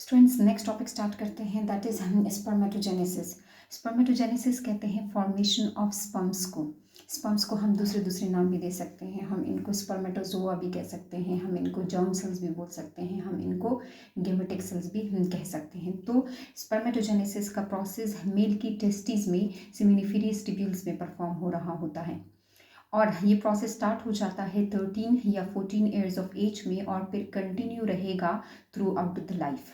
Students next topic start करते हैं, that is spermatogenesis. Spermatogenesis कहते हैं फॉर्मेशन ऑफ स्पर्म्स को। स्पर्म्स को हम दूसरे दूसरे नाम भी दे सकते हैं, हम इनको स्पर्मेटोजोआ भी कह सकते हैं, हम इनको जर्म सेल्स भी बोल सकते हैं, हम इनको गेमेटिक सेल्स भी कह सकते हैं। तो स्पर्मेटोजेनेसिस का प्रोसेस मेल की टेस्टिस में सेमिनिफेरियस ट्यूब्यूल्स में परफॉर्म हो रहा होता है और ये प्रोसेस स्टार्ट हो जाता है 13 या 14 ईयर्स ऑफ एज में और फिर कंटिन्यू रहेगा थ्रू आउट द लाइफ।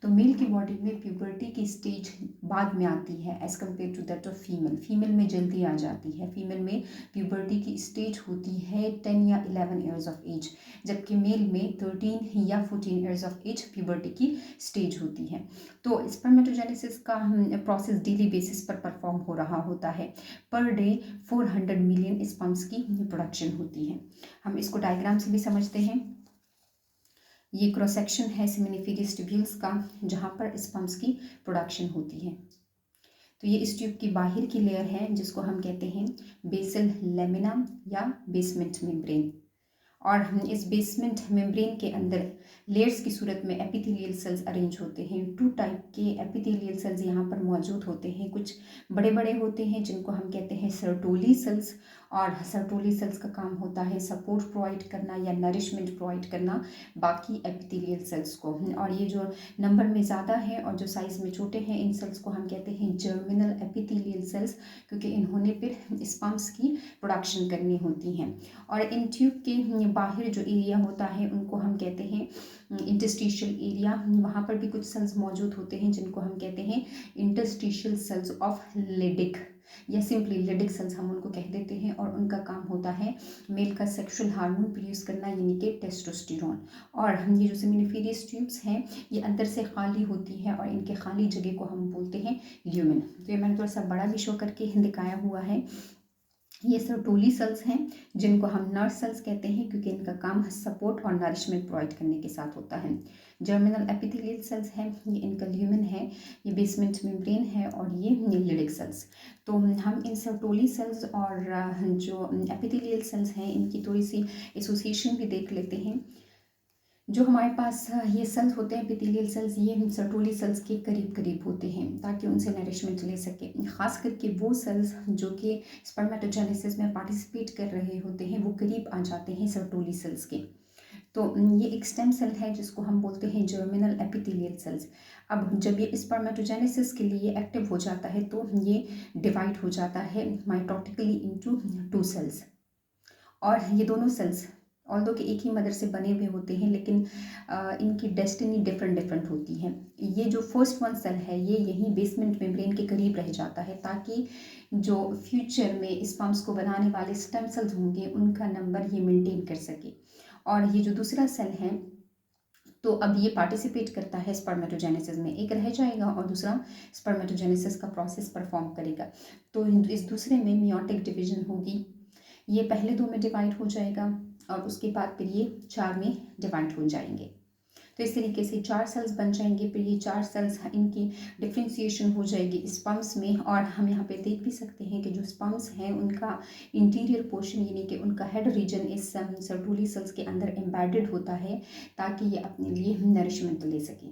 तो मेल की बॉडी में प्यूबर्टी की स्टेज बाद में आती है as compared to that of female. Female में जल्दी आ जाती है, फीमेल में प्यूबर्टी की स्टेज होती है 10 या 11 ईयर्स ऑफ एज, जबकि मेल में 13 या 14 ईयर्स ऑफ एज प्यूबर्टी की स्टेज होती है। तो स्पर्मेटोजेनेसिस का प्रोसेस डेली बेसिस पर परफॉर्म हो रहा होता है। पर डे 400 मिलियन स्पर्म्स की प्रोडक्शन होती है। हम इसको डायग्राम से भी समझते हैं। ये क्रॉस सेक्शन है सेमिनिफेरियस ट्यूब्यूल्स का, जहाँ पर स्पर्म्स की प्रोडक्शन होती है। तो ये इस ट्यूब की बाहर की लेयर है जिसको हम कहते हैं बेसल लेमिना या बेसमेंट मेम्ब्रेन। और इस बेसमेंट मेम्ब्रेन के अंदर लेयर्स की सूरत में एपिथेलियल सेल्स अरेंज होते हैं। 2 टाइप के एपिथेलियल सेल्स यहाँ पर मौजूद होते हैं। कुछ बड़े बड़े होते हैं जिनको हम कहते हैं सर्टोली सेल्स, और सर्टोली सेल्स का काम होता है सपोर्ट प्रोवाइड करना या नरिशमेंट प्रोवाइड करना बाकी एपिथेलियल सेल्स को। और ये जो नंबर में ज़्यादा है और जो साइज़ में छोटे हैं, इन सेल्स को हम कहते हैं जर्मिनल एपिथेलियल सेल्स, क्योंकि इन्होंने फिर स्पर्म्स की प्रोडक्शन करनी होती हैं। और इन ट्यूब के बाहर जो एरिया होता है उनको हम कहते हैं इंटरस्टिशियल एरिया। वहाँ पर भी कुछ सेल्स मौजूद होते हैं जिनको हम कहते हैं इंटरस्टिशियल सेल्स ऑफ लेडिक या सिंपली लेडिक सेल्स हम उनको कह देते हैं। और उनका काम होता है मेल का सेक्सुअल हार्मोन प्रोड्यूस करना, यानी कि टेस्टोस्टेरोन। और ये जो सेमिनिफेरियस ट्यूब्स हैं ये अंदर से खाली होती है और इनके खाली जगह को हम बोलते हैं ल्यूमेन। तो ये मैंने थोड़ा सा बड़ा भी शो करके दिखाया हुआ है। ये सर्टोली सेल्स हैं जिनको हम नर्व सेल्स कहते हैं, क्योंकि इनका काम सपोर्ट और नरिशमेंट प्रोवाइड करने के साथ होता है। जर्मिनल एपिथेलियल सेल्स हैं, ये इनका ल्यूमेन है, ये बेसमेंट मेम्ब्रेन है, और ये लिडिक सेल्स। तो हम इन सर्टोली सेल्स और जो एपिथेलियल सेल्स हैं इनकी थोड़ी सी एसोसिएशन भी देख लेते हैं। जो हमारे पास ये सेल्स होते हैं एपिथेलियल सेल्स, ये सर्टोली सेल्स के करीब करीब होते हैं ताकि उनसे नरिशमेंट ले सके। खास करके वो सेल्स जो कि स्पर्मेटोजेनेसिस में पार्टिसिपेट कर रहे होते हैं वो करीब आ जाते हैं सर्टोली सेल्स के। तो ये एक स्टेम सेल है जिसको हम बोलते हैं जर्मिनल एपिथेलियल सेल्स। अब जब ये स्पर्मेटोजेनेसिस के लिए एक्टिव हो जाता है तो ये डिवाइड हो जाता है माइटोटिकली इनटू 2 सेल्स। और ये दोनों सेल्स ऑल्दो कि एक ही मदर से बने हुए होते हैं, लेकिन इनकी डेस्टिनी डिफरेंट होती है। ये जो फर्स्ट वन सेल है ये यहीं बेसमेंट मेम्ब्रेन के करीब रह जाता है ताकि जो फ्यूचर में स्पर्म्स को बनाने वाले स्टेम सेल्स होंगे उनका नंबर ये मेंटेन कर सके। और ये जो दूसरा सेल है तो अब ये पार्टिसिपेट करता है स्पर्मेटोजेनेसिस में, एक रह जाएगा और दूसरा स्पर्मेटोजेनेसिस का प्रोसेस परफॉर्म करेगा। तो इस दूसरे में मियोटिक डिवीजन होगी, ये पहले 2 में डिवाइड हो जाएगा और उसके बाद फिर ये 4 में डिवाइड हो जाएंगे। तो इस तरीके से 4 सेल्स बन जाएंगे। फिर ये 4 सेल्स इनकी डिफ्रेंशिएशन हो जाएगी स्पर्म्स में। और हम यहाँ पे देख भी सकते हैं कि जो स्पर्म्स हैं उनका इंटीरियर पोर्शन यानी कि उनका हेड रीजन इस सर्टोली सेल्स के अंदर एम्बेडेड होता है ताकि ये अपने लिए नरिशमेंट ले सकें।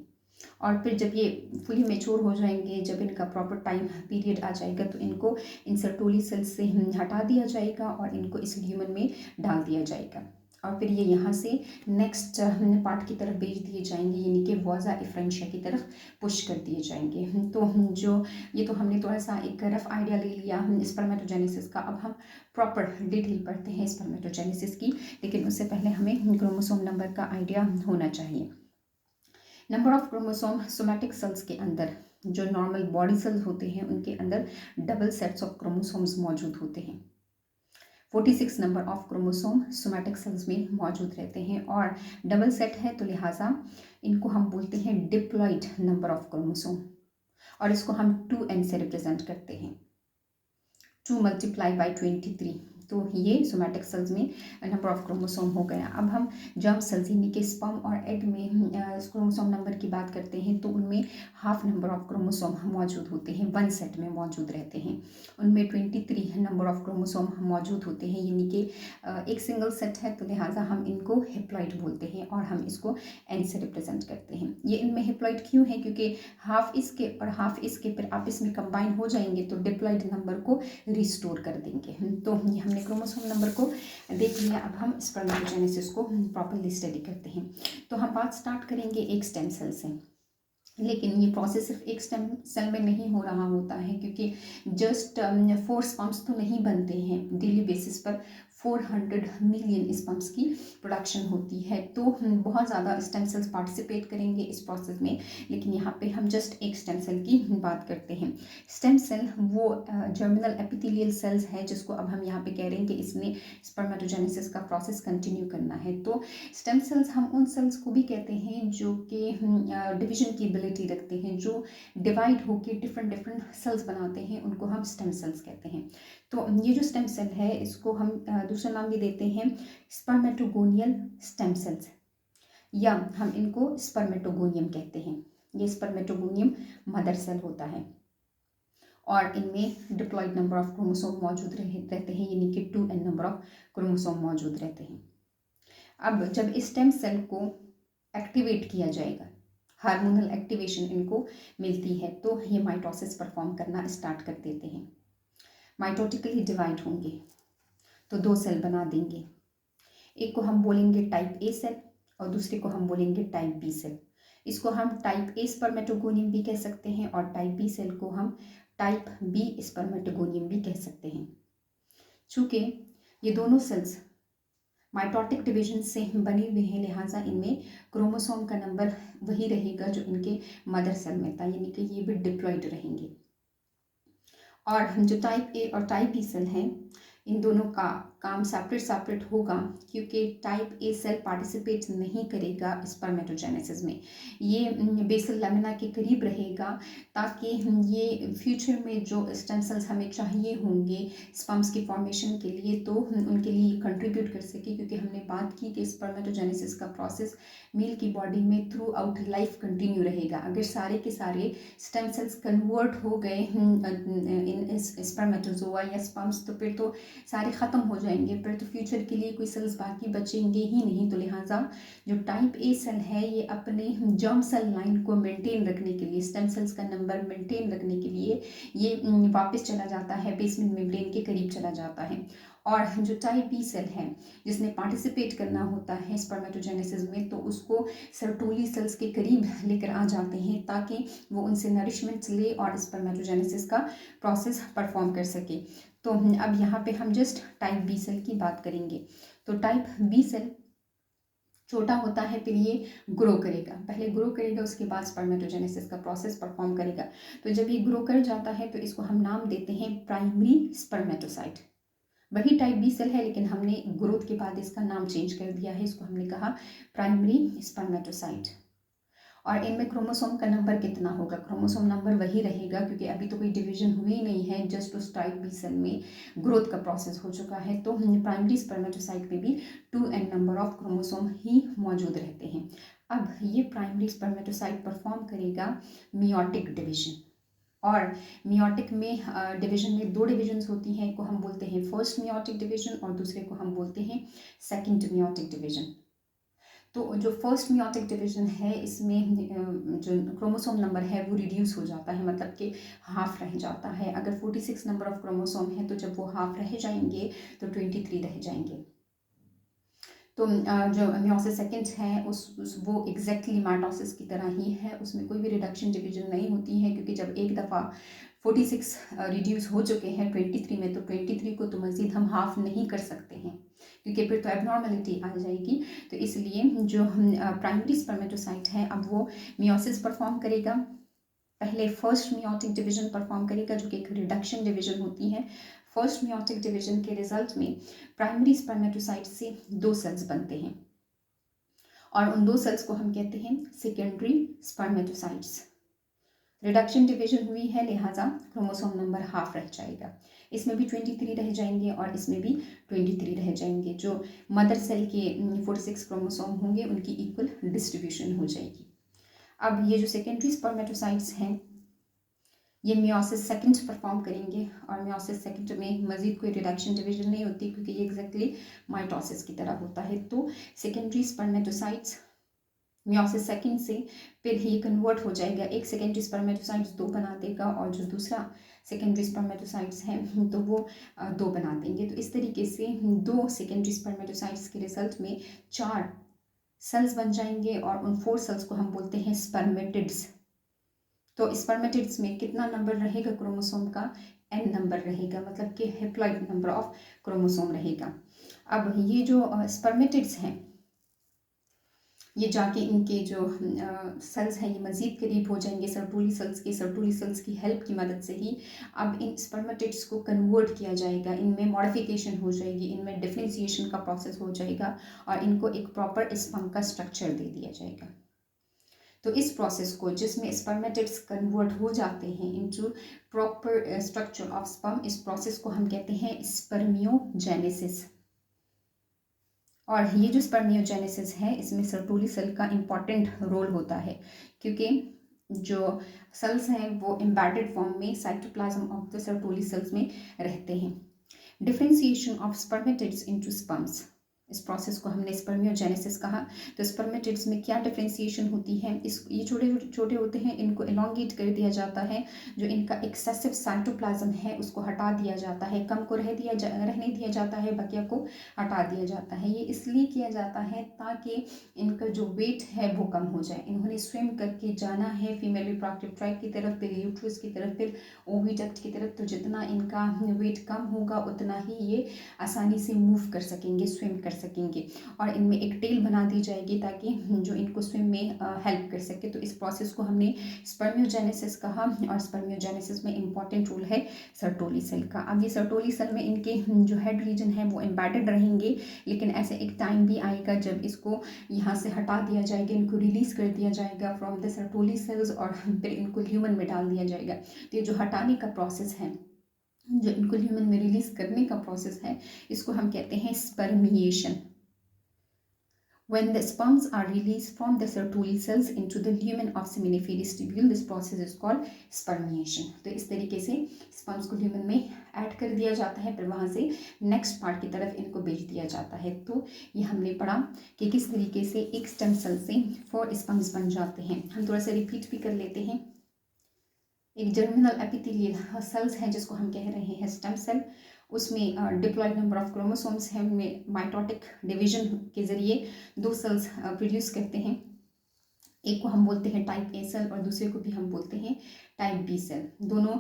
और फिर जब ये फुली मेच्योर हो जाएंगे, जब इनका प्रॉपर टाइम पीरियड आ जाएगा तो इनको इन सर्टोली सेल्स से हटा दिया जाएगा और इनको इस ल्यूमेन में डाल दिया जाएगा। और फिर ये यहाँ से नेक्स्ट पार्ट की तरफ भेज दिए जाएंगे, यानी कि वॉजा इफ्रेंशिया की तरफ पुश कर दिए जाएंगे। तो जो ये तो हमने थोड़ा सा एक रफ आइडिया ले लिया स्पर्मेटोजेनेसिस का। अब हम प्रॉपर डिटेल पढ़ते हैं स्पर्मेटोजेनेसिस की, लेकिन उससे पहले हमें क्रोमोसोम नंबर का आइडिया होना चाहिए। Number of chromosome somatic cells के अंदर, जो नॉर्मल बॉडी सेल्स होते हैं उनके अंदर डबल सेट्स ऑफ क्रोमोसोम्स मौजूद होते हैं। 46 number of chromosome somatic cells में मौजूद रहते हैं और डबल सेट है तो लिहाजा इनको हम बोलते हैं डिप्लॉइड नंबर ऑफ क्रोमोसोम, और इसको हम 2n से रिप्रेजेंट करते हैं। 2 × 23 तो ये सोमैटिक सेल्स में नंबर ऑफ क्रोमोसोम हो गया। अब हम जर्म सेल्स यानी कि स्पर्म और एग में क्रोमोसोम नंबर की बात करते हैं तो उनमें हाफ नंबर ऑफ क्रोमोसोम मौजूद होते हैं, वन सेट में मौजूद रहते हैं। उनमें 23 नंबर ऑफ क्रोमोसोम मौजूद होते हैं, यानी कि एक सिंगल सेट है, तो लिहाजा हम इनको हेप्लॉइड बोलते हैं और हम इसको एन से रिप्रेजेंट करते हैं। ये इनमें हेप्लॉइड क्यों है? क्योंकि हाफ इसके और हाफ इसके फिर आपस में कंबाइन हो जाएंगे तो डिप्लॉइड नंबर को रिस्टोर कर देंगे। तो ये हमने क्रोमोसोम नंबर को देख लिया। अब हम स्पर्मेटोजेनेसिस को प्रॉपरली स्टडी करते हैं। तो हम बात स्टार्ट करेंगे एक स्टेम सेल से, लेकिन ये प्रोसेस सिर्फ एक स्टेम सेल में नहीं हो रहा होता है, क्योंकि जस्ट 4 स्पम्स तो नहीं बनते हैं। डेली बेसिस पर 400 मिलियन स्पम्स की प्रोडक्शन होती है। तो बहुत ज़्यादा स्टेम सेल्स पार्टिसिपेट करेंगे इस प्रोसेस में, लेकिन यहाँ पे हम जस्ट एक स्टेम सेल की बात करते हैं। स्टेम सेल वो जर्मिनल एपिथेलियल सेल्स है जिसको अब हम यहाँ पे कह रहे हैं कि इसने स्पर्मेटोजेनेसिस का प्रोसेस कंटिन्यू करना है। तो स्टेम सेल्स हम उन सेल्स को भी कहते हैं जो कि डिवीजन की एबिलिटी रखते हैं, जो डिवाइड होकर डिफरेंट सेल्स बनाते हैं, उनको हम स्टेम सेल्स कहते हैं। तो ये जो स्टेम सेल है इसको हम दूसरा नाम भी देते हैं स्पर्मेटोगोनियल स्टेम सेल्स, या हम इनको स्पर्मेटोगोनियम कहते हैं। ये स्पर्मेटोगोनियम मदर सेल होता है और इनमें डिप्लॉइड नंबर ऑफ क्रोमोसोम मौजूद रहते हैं, यानी कि 2n नंबर ऑफ क्रोमोसोम मौजूद रहते हैं। अब जब इस स्टेम सेल को एक्टिवेट किया जाएगा, हार्मोनल एक्टिवेशन इनको मिलती है, तो ये माइटोसिस परफॉर्म करना स्टार्ट कर देते हैं। माइटोटिकली डिवाइड होंगे तो 2 सेल बना देंगे। एक को हम बोलेंगे टाइप ए सेल और दूसरे को हम बोलेंगे टाइप बी सेल। इसको हम टाइप ए स्पर्मेटोगोनियम भी कह सकते हैं और टाइप बी सेल को हम टाइप बी स्पर्मेटोगोनियम भी कह सकते हैं। चूँकि ये दोनों सेल्स माइटोटिक डिवीजन से बने हुए हैं, लिहाजा इनमें क्रोमोसोम का नंबर वही रहेगा जो इनके मदर सेल में था, यानी कि ये भी डिप्लॉइड रहेंगे। और जो टाइप ए और टाइप बी सेल हैं, इन दोनों का काम सेपरेट होगा, क्योंकि टाइप ए सेल पार्टिसिपेट नहीं करेगा स्पर्मेटोजेनेसिस में। ये बेसल लैमिना के करीब रहेगा, ताकि ये फ्यूचर में जो स्टेम सेल्स हमें चाहिए होंगे स्पर्म्स की फॉर्मेशन के लिए, तो उनके लिए कंट्रीब्यूट कर सके। क्योंकि हमने बात की कि स्पर्मेटोजेनेसिस का प्रोसेस मेल की बॉडी में थ्रू आउट लाइफ कंटिन्यू रहेगा। अगर सारे के सारे स्टेम सेल्स कन्वर्ट हो गए इन स्पर्मेटोजोआ या स्पर्म्स, तो फिर तो सारे ख़त्म हो जाएंगे, फिर तो फ्यूचर के लिए कोई सेल्स बाकी बचेंगे ही नहीं। तो लिहाजा जो टाइप ए सेल है ये अपने जर्म सेल लाइन को मेंटेन रखने के लिए, स्टेम सेल्स का नंबर मेंटेन रखने के लिए ये वापस चला जाता है, बेसमेंट मेम्ब्रेन के करीब चला जाता है। और जो टाइप बी सेल है जिसने पार्टिसिपेट करना होता है स्पर्मेटोजेनेसिस में, तो उसको सर्टोली सेल्स के करीब लेकर आ जाते हैं, ताकि वो उनसे नरिशमेंट ले और स्पर्मेटोजेनेसिस का प्रोसेस परफॉर्म कर सके। तो अब यहाँ पे हम जस्ट टाइप बी सेल की बात करेंगे। तो टाइप बी सेल छोटा होता है, फिर ये ग्रो करेगा, पहले ग्रो करेगा, उसके बाद स्पर्मेटोजेनेसिस का प्रोसेस परफॉर्म करेगा। तो जब ये ग्रो कर जाता है तो इसको हम नाम देते हैं प्राइमरी स्पर्मेटोसाइट। वही टाइप बी सेल है, लेकिन हमने ग्रोथ के बाद इसका नाम चेंज कर दिया है, इसको हमने कहा प्राइमरी स्पर्मेटोसाइट। और इनमें क्रोमोसोम का नंबर कितना होगा? क्रोमोसोम नंबर वही रहेगा, क्योंकि अभी तो कोई डिवीजन हुई ही नहीं है, जस्ट उस टाइप बी सेल में ग्रोथ का प्रोसेस हो चुका है। तो प्राइमरी स्पर्मेटोसाइट में भी 2n नंबर ऑफ क्रोमोसोम ही मौजूद रहते हैं। अब ये प्राइमरी स्पर्मेटोसाइट परफॉर्म करेगा मियोटिक डिवीजन, और मियोटिक में डिवीजन में 2 डिविजन्स होती हैं, एक को हम बोलते हैं फर्स्ट मियोटिक डिवीजन और दूसरे को हम बोलते हैं सेकेंड मियोटिक डिवीजन। तो जो फर्स्ट मियोटिक डिवीजन है इसमें जो क्रोमोसोम नंबर है वो रिड्यूस हो जाता है, मतलब कि हाफ रह जाता है। अगर 46 नंबर ऑफ क्रोमोसोम है तो जब वो हाफ रह जाएंगे तो 23 रह जाएंगे। तो जो मियोसिस सेकेंड है वो एग्जैक्टली माइटोसिस की तरह ही है, उसमें कोई भी रिडक्शन डिवीजन नहीं होती है, क्योंकि जब एक दफ़ा 46 रिड्यूस हो चुके हैं 23 में, तो 23 को तो मज़ीद हम हाफ नहीं कर सकते हैं, क्योंकि फिर तो एबनॉर्मलिटी आ जाएगी। तो इसलिए जो प्राइमरी स्पर्मेटोसाइट है अब वो मियोसिस परफॉर्म करेगा, पहले फर्स्ट मियोटिक डिवीजन परफॉर्म करेगा जो कि एक रिडक्शन डिवीजन होती है। फर्स्ट मियोटिक डिवीजन के रिजल्ट में प्राइमरी स्पर्मेटोसाइट से 2 सेल्स बनते हैं, और उन 2 सेल्स को हम कहते हैं सेकेंडरी स्पर्मेटोसाइट्स। रिडक्शन डिवीजन हुई है, लिहाजा क्रोमोसोम नंबर हाफ रह जाएगा। इसमें भी 23 रह जाएंगे और इसमें भी 23 रह जाएंगे। जो मदर सेल के 46 क्रोमोसोम होंगे उनकी इक्वल डिस्ट्रीब्यूशन हो जाएगी। अब ये जो सेकेंडरी स्पर्मेटोसाइट्स हैं ये मियोसिस सेकंड परफॉर्म करेंगे और मियोसिस सेकंड में मजीद कोई रिडक्शन डिवीजन नहीं होती क्योंकि ये एग्जैक्टली माइटोसिस की तरह होता है। तो सेकेंडरी स्पर्मेटोसाइट्स मियोसिस सेकंड से फिर ये कन्वर्ट हो जाएगा, एक सेकेंडरी स्पर्मेटोसाइट्स 2 बना देगा और जो दूसरा सेकेंडरी स्पर्मेटोसाइट्स हैं तो वो 2 बना देंगे। तो इस तरीके से 2 सेकेंडरी स्पर्मेटोसाइट्स के रिजल्ट में 4 सेल्स बन जाएंगे और उन 4 सेल्स को हम बोलते हैं स्पर्मेटिड्स। तो स्पर्मेटिड्स में कितना नंबर रहेगा क्रोमोसोम का? n नंबर रहेगा, मतलब कि हैप्लॉइड नंबर ऑफ क्रोमोसोम रहेगा। अब ये जो स्पर्मेटिड्स हैं ये जाके इनके जो सेल्स हैं ये मज़ीद करीब हो जाएंगे सर्टोली सेल्स के। सर्टोली सेल्स की हेल्प की मदद से ही अब इन स्पर्मेटिड्स को कन्वर्ट किया जाएगा, इनमें मॉडिफिकेशन हो जाएगी, इनमें डिफरेंशिएशन का प्रोसेस हो जाएगा और इनको एक प्रॉपर स्पर्म का स्ट्रक्चर दे दिया जाएगा। तो इस प्रोसेस को जिसमें स्पर्मेटिड्स कन्वर्ट हो जाते हैं into proper structure of sperm, इस प्रोसेस को हम कहते हैं स्पर्मियोजेनेसिस। और ये जो स्पर्मियोजेनेसिस है इसमें सर्टोली सेल का इम्पॉर्टेंट रोल होता है क्योंकि जो सेल्स हैं वो एम्बेडेड फॉर्म में cytoplasm of the Sertoli cells में रहते हैं। Differentiation of spermatids into sperms, इस प्रोसेस को हमने स्पर्मियोजेनेसिस कहा। तो स्पर्मेटिड्स में क्या डिफरेंशिएशन होती है? ये छोटे छोटे होते हैं, इनको एलोंगेट कर दिया जाता है, जो इनका एक्सेसिव साइटोप्लाज्म है उसको हटा दिया जाता है, कम को रहने दिया जाता है, बकिया को हटा दिया जाता है। ये इसलिए किया जाता है ताकि इनका जो वेट है वो कम हो जाए। इन्होंने स्विम करके जाना है फीमेल रिप्रोडक्टिव ट्रैक्ट की तरफ, फिर यूट्रस की तरफ, फिर ओविडक्ट की तरफ। तो जितना इनका वेट कम होगा उतना ही ये आसानी से मूव कर सकेंगे, स्विम कर सकेंगे और इनमें एक टेल बना दी जाएगी ताकि जो इनको स्विम में हेल्प कर सके। तो इस प्रोसेस को हमने स्पर्मियोजेनेसिस कहा और स्पर्मियोजेनेसिस में इंपॉर्टेंट रोल है सर्टोली सेल का। अब ये सर्टोली सेल में इनके जो हेड रीजन है वो एम्बेडेड रहेंगे, लेकिन ऐसे एक टाइम भी आएगा जब इसको यहाँ से हटा दिया जाएगा, इनको रिलीज कर दिया जाएगा फ्रॉम द सर्टोली सेल्स और फिर इनको ह्यूमन में डाल दिया जाएगा। तो ये जो हटाने का प्रोसेस है, जो इनको ह्यूमन में रिलीज करने का प्रोसेस है, इसको हम कहते हैं spermiation. When the sperms are released from the Sertoli cells into the lumen of seminiferous tubule, this process is called spermiation. तो इस तरीके से स्पर्म्स को ल्यूमन में ऐड कर दिया जाता है, फिर वहाँ से नेक्स्ट पार्ट की तरफ इनको भेज दिया जाता है। तो ये हमने पढ़ा कि किस तरीके से एक स्टेम सेल से 4 स्पर्म्स बन जाते हैं। हम थोड़ा सा रिपीट भी कर लेते हैं। एक जर्मिनल एपिथेलियल सेल्स है जिसको हम कह रहे हैं स्टेम सेल, उसमें डिप्लॉयड नंबर ऑफ क्रोमोसोम्स हैं, उनमें माइटोटिक डिवीजन के जरिए 2 सेल्स प्रोड्यूस करते हैं। एक को हम बोलते हैं टाइप ए सेल और दूसरे को भी हम बोलते हैं टाइप बी सेल। दोनों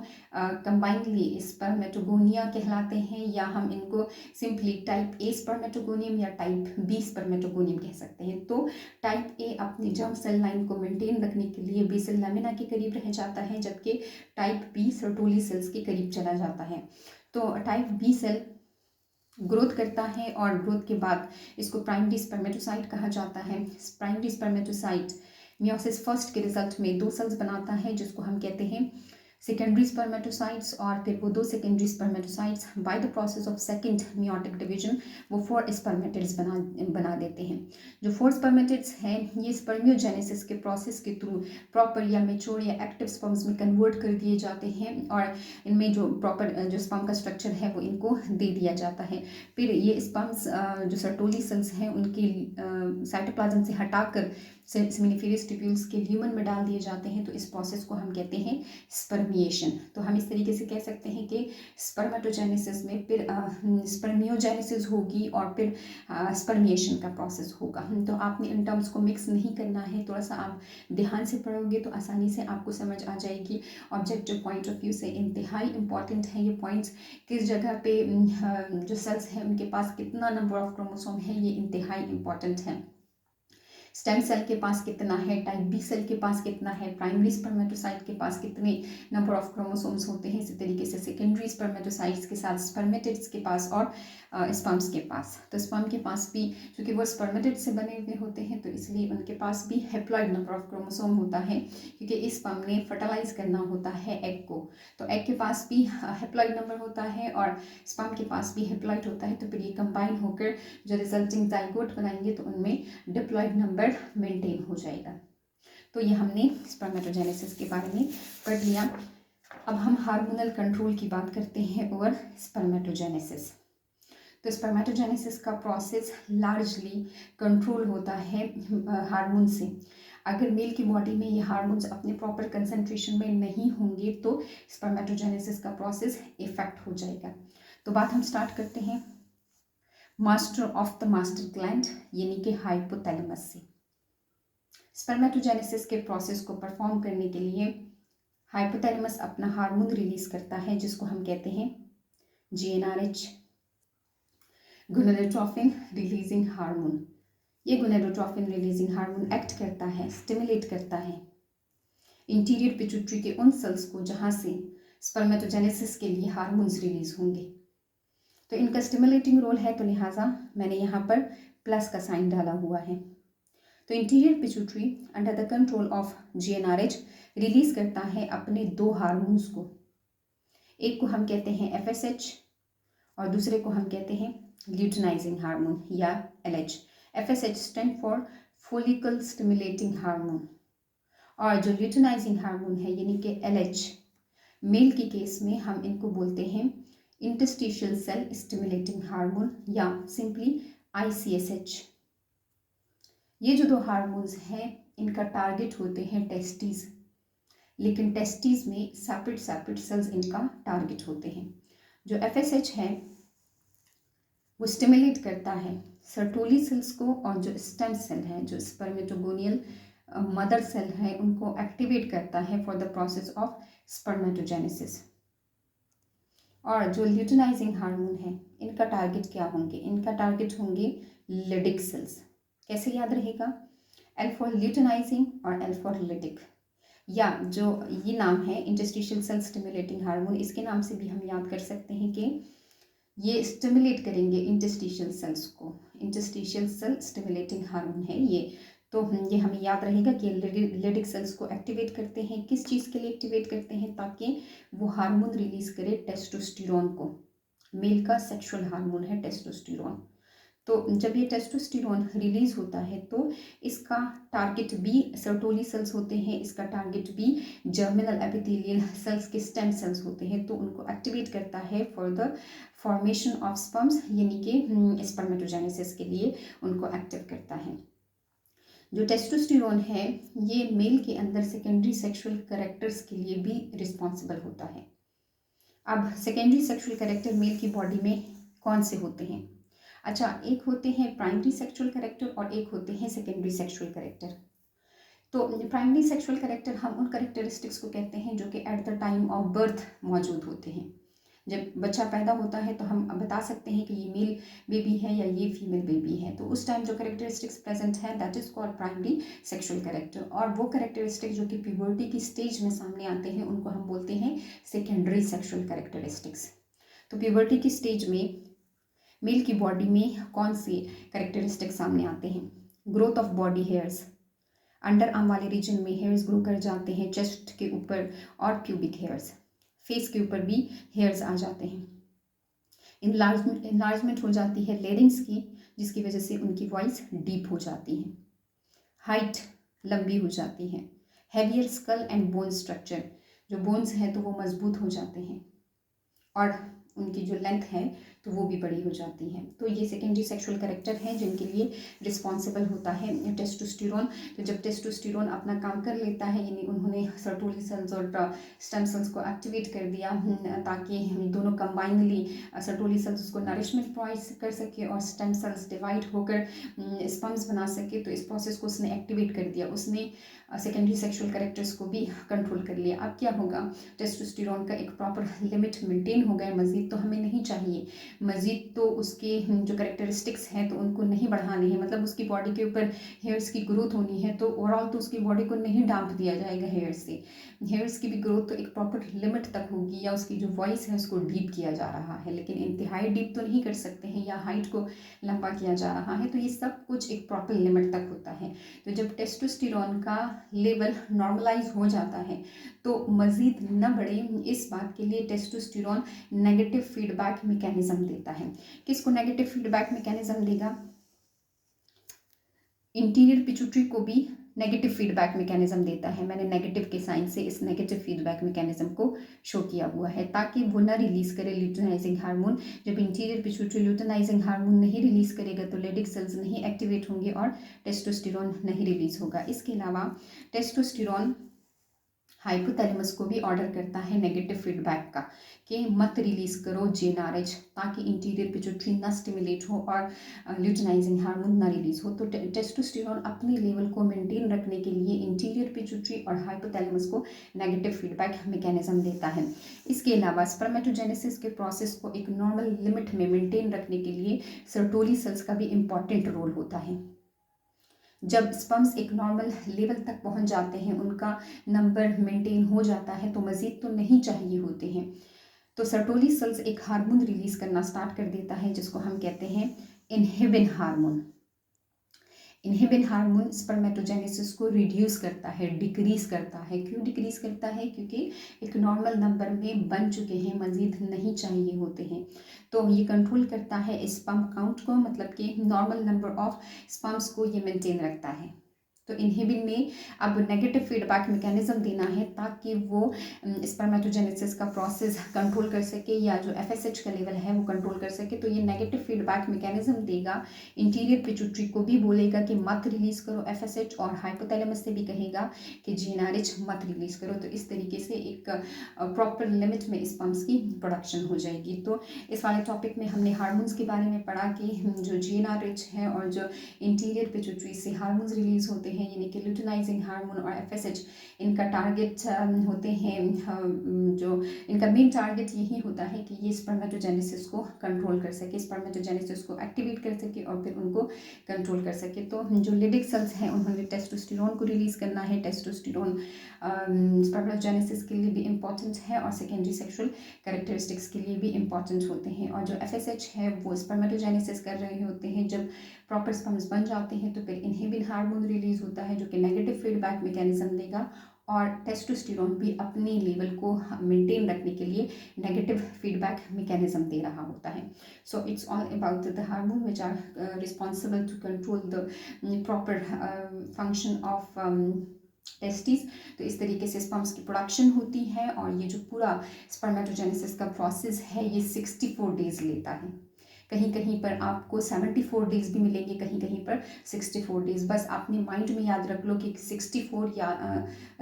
कंबाइनली स्पर्मेटोगोनिया कहलाते हैं, या हम इनको सिंपली टाइप ए स्पर्मेटोगोनियम या टाइप बी स्पर्मेटोगोनियम कह सकते हैं। तो टाइप ए अपनी जर्म सेल लाइन को मेंटेन रखने के लिए बेसल लैमिना के करीब रह जाता है, जबकि टाइप बी सर्टोली सेल्स के करीब चला जाता है। तो टाइप बी सेल ग्रोथ करता है और ग्रोथ के बाद इसको प्राइमरी स्पर्मेटोसाइट कहा जाता है। प्राइमरी स्पर्मेटोसाइट मियोसिस फर्स्ट के रिजल्ट में 2 सेल्स बनाता है जिसको हम कहते हैं सेकेंडरी स्पर्मेटोसाइट्स, और फिर वो 2 secondary spermatocytes by the process of second meiotic division वो 4 स्पर्मेटिड्स बना देते हैं। जो 4 स्पर्मेटिड्स हैं ये स्पर्मियोजेनेसिस के प्रोसेस के थ्रू प्रॉपर या मेच्योर या एक्टिव स्पर्म्स में कन्वर्ट कर दिए जाते हैं और इनमें जो प्रॉपर जो स्पर्म का स्ट्रक्चर है वो इनको दे दिया जाता है। फिर ये स्पर्म्स जो सर्टोली सेल्स हैं उनकी साइटोप्लाज्म से हटाकर सेमिनिफेरस ट्यूब्यूल्स के ल्यूमन में डाल दिए जाते हैं। तो इस प्रोसेस को हम कहते हैं स्पर्मिएशन। तो हम इस तरीके से कह सकते हैं कि स्पर्मेटोजेनेसिस में फिर स्पर्मियोजेनेसिस होगी और फिर स्पर्मिएशन का प्रोसेस होगा। तो आपने इन टर्म्स को मिक्स नहीं करना है, थोड़ा सा आप ध्यान से पढ़ोगे तो आसानी से आपको समझ आ जाएगी। ऑब्जेक्टिव पॉइंट ऑफ व्यू से इंतहाई इंपॉर्टेंट है ये पॉइंट्स, किस जगह पे जो सेल्स हैं उनके पास कितना नंबर ऑफ क्रोमोसोम है, ये इंतहाई इंपॉर्टेंट है। स्टेम सेल के पास कितना है, टाइप बी सेल के पास कितना है, प्राइमरी स्पर्मेटोसाइट के पास कितने नंबर ऑफ क्रोमोसोम्स होते हैं, इसी तरीके से सेकेंडरी स्पर्मेटोसाइट्स के साथ स्पर्मेटिड्स के पास और स्पर्म्स के पास। तो स्पर्म के पास भी, क्योंकि वो स्पर्मेटिड से बने हुए होते हैं, तो इसलिए उनके पास भी हैप्लॉइड नंबर ऑफ क्रोमोसोम होता है, क्योंकि इस स्पर्म ने फर्टिलाइज करना होता है एग को। तो एग के पास भी हैप्लॉइड नंबर होता है और स्पर्म के पास भी हैप्लॉइड होता है। तो फिर ये कंबाइन होकर जो रिजल्टिंग जाइगोट बनाएंगे तो उनमें डिप्लॉइड नंबर मेंटेन हो जाएगा। तो ये हमने स्पर्मेटोजेनेसिस के बारे में पढ़ लिया। अब हम हार्मोनल कंट्रोल की बात करते हैं और स्पर्मेटोजेनेसिस। तो स्पर्मेटोजेनेसिस का प्रोसेस लार्जली कंट्रोल होता है हार्मोन से। अगर मेल की बॉडी में ये हार्मोन्स अपने प्रॉपर कंसंट्रेशन में नहीं होंगे तो स्पर्मेटोजेनेसिस का प्रोसेस इफेक्ट हो जाएगा। तो बात हम स्टार्ट करते हैं master of the master gland यानी कि हाइपोथैलेमस से। स्पर्मेटोजेनेसिस के प्रोसेस को परफॉर्म करने के लिए हाइपोथैलेमस अपना हार्मोन रिलीज करता है जिसको हम कहते हैं GnRH, गोनेडोट्रोफिन रिलीजिंग हार्मोन। ये गोनेडोट्रोफिन रिलीजिंग हार्मोन एक्ट करता है, स्टिमुलेट करता है इंटीरियर पिट्यूटरी के उन सेल्स को जहाँ से स्पर्मेटोजेनेसिस के लिए हार्मोन्स रिलीज होंगे। तो इनका स्टिमुलेटिंग रोल है, तो लिहाजा मैंने यहाँ पर प्लस का साइन डाला हुआ है। तो interior pituitary under the control of GnRH release करता है अपने दो हार्मोन्स को। एक को हम कहते हैं FSH और दूसरे को हम कहते हैं ल्यूटिनाइजिंग हार्मोन या LH। FSH stand for follicle stimulating hormone और जो ल्यूटिनाइजिंग हार्मोन है यानी कि LH, मेल के केस में हम इनको बोलते हैं इंटरस्टिशियल सेल स्टिमुलेटिंग हार्मोन या सिंपली ICSH। ये जो दो हार्मोन्स हैं इनका टारगेट होते हैं टेस्टिस, लेकिन टेस्टिस में सेपरेट सेपरेट सेल्स इनका टारगेट होते हैं। जो FSH है वो स्टिमुलेट करता है सर्टोली सेल्स को और जो स्टेम सेल है, जो स्पर्मेटोगोनियल मदर सेल है, उनको एक्टिवेट करता है for the process of spermatogenesis. और जो ल्यूटिनाइजिंग हार्मोन है इनका टारगेट क्या होंगे? इनका टारगेट होंगे लिडिक सेल्स। कैसे याद रहेगा? L फॉर ल्यूटिनाइजिंग और L फॉर लिडिक, या जो ये नाम है इंटरस्टिशियल सेल स्टिमुलेटिंग हार्मोन, इसके नाम से भी हम याद कर सकते हैं कि ये स्टिमुलेट करेंगे इंटरस्टिशियल सेल्स को। इंटरस्टिशियल सेल स्टिमुलेटिंग हार्मोन है ये। तो ये हमें याद रहेगा कि लिडिक सेल्स को एक्टिवेट करते हैं। किस चीज़ के लिए एक्टिवेट करते हैं? ताकि वो हार्मोन रिलीज करे टेस्टोस्टेरोन को। मेल का सेक्सुअल हार्मोन है टेस्टोस्टेरोन। तो जब ये टेस्टोस्टेरोन रिलीज होता है तो इसका टारगेट भी सर्टोली सेल्स होते हैं, इसका टारगेट भी जर्मिनल एपिथेलियल सेल्स के स्टेम सेल्स होते हैं। तो उनको एक्टिवेट करता है for the formation of sperms यानी कि स्पर्मेटोजेनेसिस के लिए उनको एक्टिव करता है। जो टेस्टोस्टेरोन है ये मेल के अंदर सेकेंडरी सेक्सुअल कैरेक्टर्स के लिए भी रिस्पॉन्सिबल होता है। अब सेकेंडरी सेक्सुअल कैरेक्टर मेल की बॉडी में कौन से होते हैं? अच्छा, एक होते हैं प्राइमरी सेक्सुअल कैरेक्टर और एक होते हैं सेकेंडरी सेक्सुअल कैरेक्टर। तो प्राइमरी सेक्सुअल कैरेक्टर हम उन कैरेक्टरिस्टिक्स को कहते हैं जो कि at the time of birth मौजूद होते हैं। जब बच्चा पैदा होता है तो हम बता सकते हैं कि ये मेल बेबी है या ये फीमेल बेबी है। तो उस टाइम जो कैरेक्टरिस्टिक्स प्रेजेंट है that is called primary sexual character. और वो कैरेक्टरिस्टिक जो कि प्यूबर्टी की स्टेज में सामने आते हैं उनको हम बोलते हैं सेकेंडरी सेक्सुअल कैरेक्टरिस्टिक्स। तो प्यूबर्टी की स्टेज में मेल की बॉडी में कौन से कैरेक्टरिस्टिक सामने आते हैं? Growth of body hairs, under arm वाले रीजन में हेयर्स ग्रो कर जाते हैं, चेस्ट के ऊपर और प्यूबिक हेयर्स, फेस के ऊपर भी हेयर्स आ जाते हैं। इनलार्जमेंट हो जाती है लेरिंग्स की, जिसकी वजह से उनकी वॉइस डीप हो जाती है। हाइट लंबी हो जाती है। Heavier skull and bone structure, जो बोन्स हैं तो वो मजबूत हो जाते हैं और उनकी जो लेंथ है तो वो भी बड़ी हो जाती है। तो ये सेकेंडरी सेक्सुअल कैरेक्टर हैं जिनके लिए रिस्पॉन्सिबल होता है टेस्टोस्टेरोन। तो जब टेस्टोस्टेरोन अपना काम कर लेता है यानी उन्होंने सर्टोली सेल्स और स्टेम सेल्स को एक्टिवेट कर दिया ताकि दोनों कंबाइनली सर्टोली सेल्स उसको नरिशमेंट प्रोवाइड कर सके और स्टेम सेल्स डिवाइड होकर स्पर्म्स बना सके, तो इस प्रोसेस को उसने एक्टिवेट कर दिया। उसने सेकेंडरी सेक्सुअल कैरेक्टर्स को भी कंट्रोल कर लिया। अब क्या होगा? टेस्टोस्टेरोन का एक प्रॉपर लिमिट मेंटेन हो गया, मजीद तो हमें नहीं चाहिए। मज़ीद तो उसके जो करेक्टरिस्टिक्स हैं तो उनको नहीं बढ़ाने हैं, मतलब उसकी बॉडी के ऊपर हेयर्स की ग्रोथ होनी है तो ओवरऑल तो उसकी बॉडी को नहीं डांप दिया जाएगा हेयर से। हेयर्स की भी ग्रोथ तो एक प्रॉपर लिमिट तक होगी, या उसकी जो वॉइस है उसको डीप किया जा रहा है, लेकिन इंतहाई डीप तो नहीं कर सकते हैं, या हाइट को लंबा किया जा रहा है। तो ये सब कुछ एक प्रॉपर लिमिट तक होता है। तो जब टेस्टोस्टेरोन का लेवल नॉर्मलाइज हो जाता है तो मज़ीद न बढ़े, इस बात के लिए टेस्टोस्टेरोन नेगेटिव फीडबैक मैकेनिज्म देता है। किसको नेगेटिव फीडबैक मैकेनिज्म देगा? इंटीरियर पिट्यूटरी को भी नेगेटिव फीडबैक मैकेनिज्म देता है। मैंने नेगेटिव के साइन से इस नेगेटिव फीडबैक मैकेनिज्म को शो किया हुआ है, ताकि वो ना रिलीज करे ल्यूटेनाइजिंग हार्मोन। जब इंटीरियर पिट्यूटरी ल्यूटेनाइजिंग हार्मोन नहीं रिलीज करेगा तो लेडिक सेल्स नहीं एक्टिवेट होंगे और टेस्टोस्टेरोन नहीं रिलीज होगा। इसके अलावा टेस्टोस्टेरोन हाइपोथैलेमस को भी ऑर्डर करता है नेगेटिव फीडबैक का, कि मत रिलीज करो जेएनआरएच, ताकि इंटीरियर पिट्यूटरी ना स्टिमुलेट हो और ल्यूटेनाइजिंग हार्मोन ना रिलीज हो। तो टेस्टोस्टेरोन अपने लेवल को मेंटेन रखने के लिए इंटीरियर पिट्यूटरी और हाइपोथैलेमस को नेगेटिव फीडबैक मैकेनिज्म देता है। इसके अलावा स्पर्मेटोजेनेसिस के प्रोसेस को एक नॉर्मल लिमिट में मेंटेन रखने के लिए सर्टोली सेल्स का भी इम्पॉर्टेंट रोल होता है। जब स्पर्म्स एक नॉर्मल लेवल तक पहुंच जाते हैं, उनका नंबर मेंटेन हो जाता है, तो मज़ीद तो नहीं चाहिए होते हैं, तो सर्टोली सेल्स एक हार्मोन रिलीज करना स्टार्ट कर देता है जिसको हम कहते हैं inhibin hormone. Inhibin hormone spermatogenesis को रिड्यूस करता है, डिक्रीज करता है। क्यों डिक्रीज करता है? क्योंकि एक नॉर्मल नंबर में बन चुके हैं, मज़ीद नहीं चाहिए होते हैं। तो ये कंट्रोल करता है स्पर्म काउंट को, मतलब कि नॉर्मल नंबर ऑफ स्पर्म्स को ये मेंटेन रखता है। तो इनहिबिन ने अब नेगेटिव फीडबैक मैकेनिज्म देना है ताकि वो स्पर्मेटोजेनेसिस का प्रोसेस कंट्रोल कर सके, या जो एफएसएच का लेवल है वो कंट्रोल कर सके। तो ये नेगेटिव फीडबैक मैकेनिज्म देगा, इंटीरियर पिट्यूटरी को भी बोलेगा कि मत रिलीज करो एफएसएच, और हाइपोथैलेमस से भी कहेगा कि जेएनआरएच मत रिलीज करो। तो इस तरीके से एक प्रॉपर लिमिट में स्पर्म्स की प्रोडक्शन हो जाएगी। तो इस वाले टॉपिक में हमने हार्मोन्स के बारे में पढ़ा कि जो जेएनआरएच है और जो इंटीरियर पिट्यूटरी से हार्मोन्स रिलीज होते हैं, यानी कि ल्यूटेनाइजिंग हार्मोन और एफएसएच, इनका टारगेट होते हैं, जो इनका मेन टारगेट यही होता है कि ये स्पर्मेटोजेनेसिस को कंट्रोल कर सके, स्पर्मेटोजेनेसिस को एक्टिवेट कर सके और फिर उनको कंट्रोल कर सके। तो जो लेडिक सेल्स हैं उन्होंने टेस्टोस्टेरोन को रिलीज करना है। टेस्टोस्टेरोन स्पर्मेटोजेनेसिस के लिए भी इम्पॉर्टेंट है और सेकेंडरी सेक्सुअल कैरेक्टरिस्टिक्स के लिए भी इम्पॉर्टेंट होते हैं। और जो एफएसएच है वो स्पर्मेटोजेनेसिस कर रहे होते हैं। जब प्रॉपर स्पर्म्स बन जाते हैं तो फिर इनहिबिन हार्मोन रिलीज होता है जो कि नेगेटिव फीडबैक मैकेनिज्म देगा, और टेस्टोस्टेरोन भी अपने लेवल को मेंटेन रखने के लिए नेगेटिव फीडबैक मैकेनिज्म दे रहा होता है। So it's all about the hormone which are responsible to control the proper function of testis. तो इस तरीके से स्पर्म्स की प्रोडक्शन होती है, और ये जो पूरा स्पर्मेटोजेनेसिस का प्रोसेस है ये 64 डेज लेता है। कहीं कहीं पर आपको 74 डेज भी मिलेंगे, कहीं कहीं पर 64 डेज। बस आपने माइंड में याद रख लो कि 64 या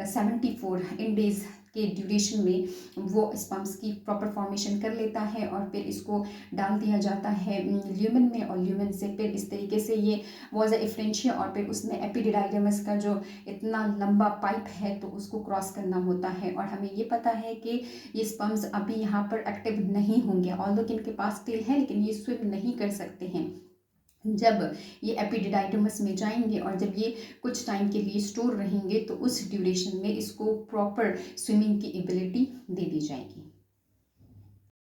74 इन डेज के ड्यूरेशन में वो स्पर्म्स की प्रॉपर फॉर्मेशन कर लेता है, और फिर इसको डाल दिया जाता है ल्यूमेन में, और ल्यूमेन से फिर इस तरीके से ये वॉज इफ्रेंशिया, और फिर उसमें एपिडिडाइडमस का जो इतना लंबा पाइप है तो उसको क्रॉस करना होता है। और हमें ये पता है कि ये स्पर्म्स अभी यहाँ पर एक्टिव नहीं होंगे, ऑल्दो कि इनके पास टेल है, लेकिन ये स्विम नहीं कर सकते हैं। जब ये एपिडिडाइडमस में जाएंगे और जब ये कुछ टाइम के लिए स्टोर रहेंगे तो उस ड्यूरेशन में इसको प्रॉपर स्विमिंग की एबिलिटी दे दी जाएगी।